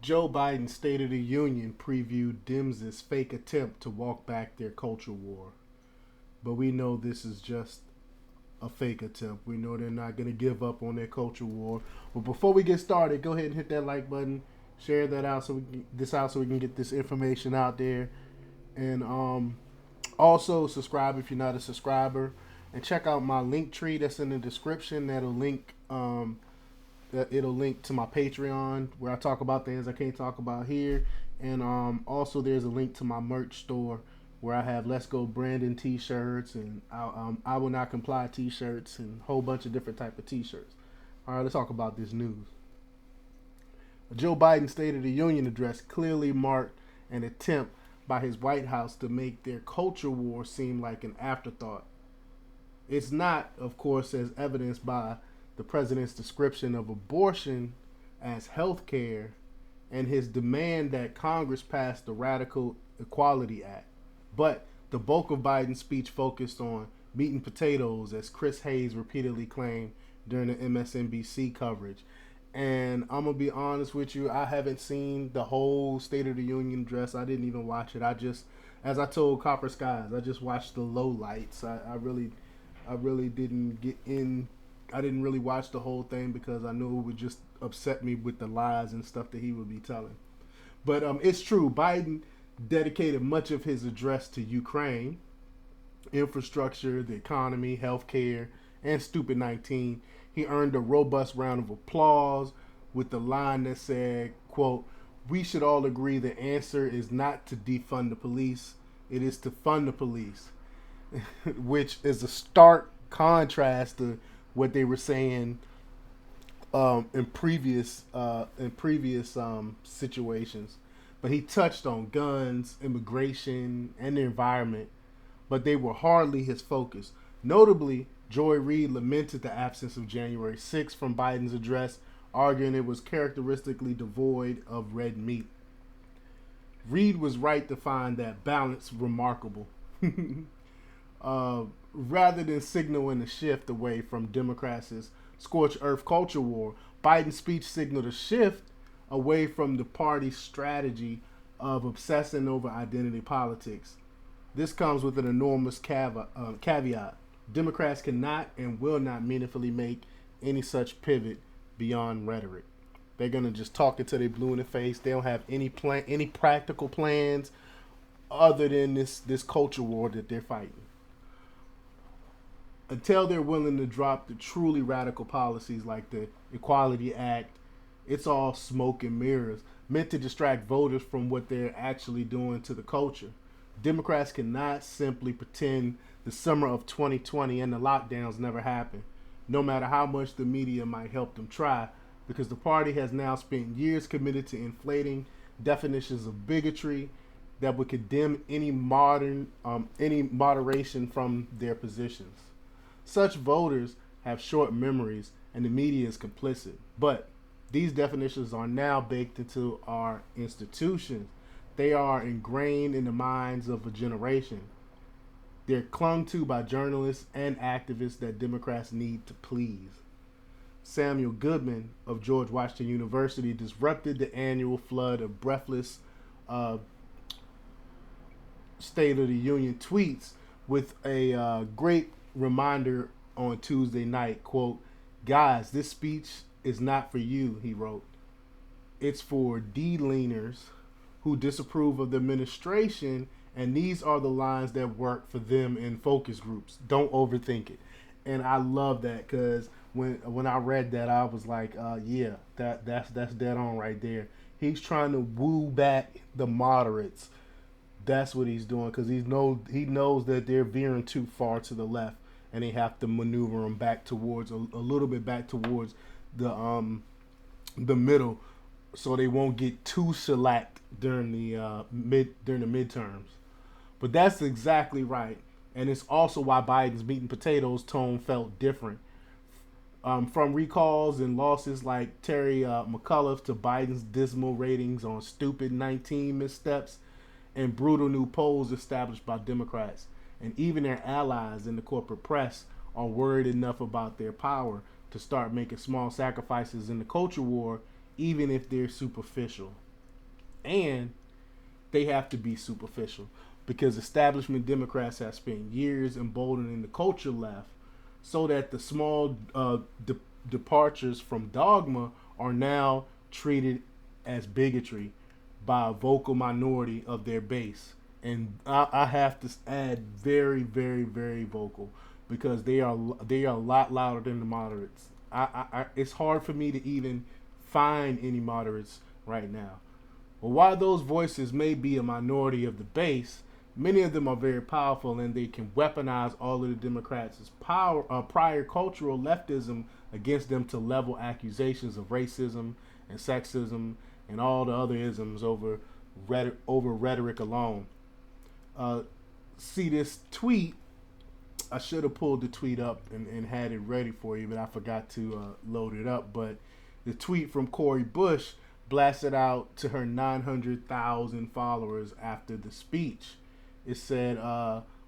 Joe Biden's State of the Union previewed Dems' fake attempt to walk back their culture war. But we know this is just a fake attempt. We know they're not going to give up on their culture war. But before we get started, go ahead and hit that like button, share that out so we can get this information out there, and also subscribe if you're not a subscriber, and check out my link tree that's in the description. It'll link to my Patreon where I talk about things I can't talk about here, and also there's a link to my merch store where I have Let's Go Brandon T-shirts and I Will Not Comply T-shirts and a whole bunch of different type of T-shirts. All right, let's talk about this news. Joe Biden's State of the Union address clearly marked an attempt by his White House to make their culture war seem like an afterthought. It's not, of course, as evidenced by the president's description of abortion as health care and his demand that Congress pass the Radical Equality Act. But the bulk of Biden's speech focused on meat and potatoes, as Chris Hayes repeatedly claimed during the MSNBC coverage. And I'm going to be honest with you, I haven't seen the whole State of the Union address. I didn't even watch it. As I told Copper Skies, I just watched the lowlights. I really didn't get in. I didn't really watch the whole thing because I knew it would just upset me with the lies and stuff that he would be telling. But it's true. Biden dedicated much of his address to Ukraine, infrastructure, the economy, healthcare, and Stupid 19. He earned a robust round of applause with the line that said, quote, "We should all agree the answer is not to defund the police, it is to fund the police," which is a stark contrast to what they were saying in previous situations. But he touched on guns, immigration, and the environment, but they were hardly his focus. Notably, Joy Reid lamented the absence of January 6th from Biden's address, arguing it was characteristically devoid of red meat. Reid was right to find that balance remarkable. Rather than signaling a shift away from Democrats' scorched earth culture war, Biden's speech signaled a shift away from the party's strategy of obsessing over identity politics. This comes with an enormous caveat. Democrats cannot and will not meaningfully make any such pivot beyond rhetoric. They're gonna just talk until they blue in the face. They don't have any practical plans other than this culture war that they're fighting. Until they're willing to drop the truly radical policies like the Equality Act, it's all smoke and mirrors, meant to distract voters from what they're actually doing to the culture. Democrats cannot simply pretend the summer of 2020 and the lockdowns never happened, no matter how much the media might help them try, because the party has now spent years committed to inflating definitions of bigotry that would condemn any moderation from their positions. Such voters have short memories, and the media is complicit. But these definitions are now baked into our institutions. They are ingrained in the minds of a generation. They're clung to by journalists and activists that Democrats need to please. Samuel Goodman of George Washington University disrupted the annual flood of breathless State of the Union tweets with a great reminder on Tuesday night. Quote, "Guys, this speech is not for you," he wrote. "It's for D-leaners who disapprove of the administration, and these are the lines that work for them in focus groups. Don't overthink it." And I love that because when I read that, I was like, yeah, that's dead on right there. He's trying to woo back the moderates. That's what he's doing because he knows that they're veering too far to the left, and they have to maneuver them back towards a little bit back towards the middle, so they won't get too shellacked during the midterms. But that's exactly right, and it's also why Biden's meat and potatoes tone felt different. From recalls and losses like Terry McAuliffe to Biden's dismal ratings on Stupid 19 missteps and brutal new polls established by Democrats. And even their allies in the corporate press are worried enough about their power to start making small sacrifices in the culture war, even if they're superficial. And they have to be superficial because establishment Democrats have spent years emboldening the culture left so that the small departures from dogma are now treated as bigotry by a vocal minority of their base. And I have to add very, very, very vocal because they are a lot louder than the moderates. It's hard for me to even find any moderates right now. But while those voices may be a minority of the base, many of them are very powerful and they can weaponize all of the Democrats' prior cultural leftism against them to level accusations of racism and sexism and all the other isms over rhetoric alone. See this tweet. I should have pulled the tweet up and had it ready for you, but I forgot to load it up. But the tweet from Cori Bush blasted out to her 900,000 followers after the speech. It said,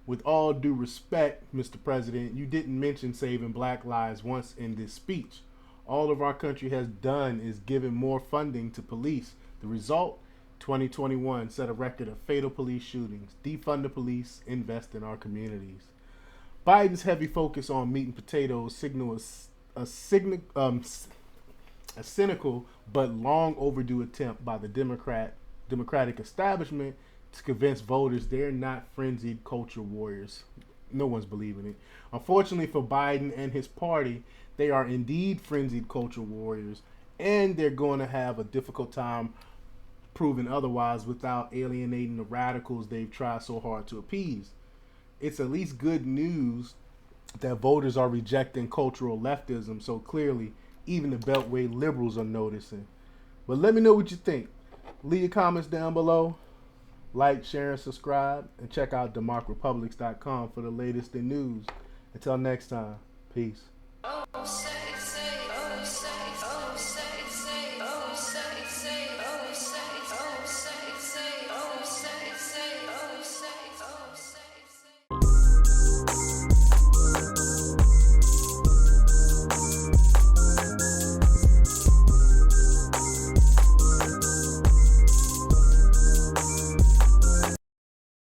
with all due respect, Mr. President, you didn't mention saving black lives once in this speech. All of our country has done is given more funding to police. The result, 2021 set a record of fatal police shootings. Defund the police, invest in our communities. Biden's heavy focus on meat and potatoes signals a cynical but long overdue attempt by the Democratic establishment to convince voters they're not frenzied culture warriors. No one's believing it. Unfortunately for Biden and his party, they are indeed frenzied culture warriors, and they're going to have a difficult time proving otherwise without alienating the radicals they've tried so hard to appease. It's at least good news that voters are rejecting cultural leftism so clearly, even the Beltway liberals are noticing. But let me know what you think. Leave your comments down below. Like, share, and subscribe. And check out democrepublics.com for the latest in news. Until next time, peace.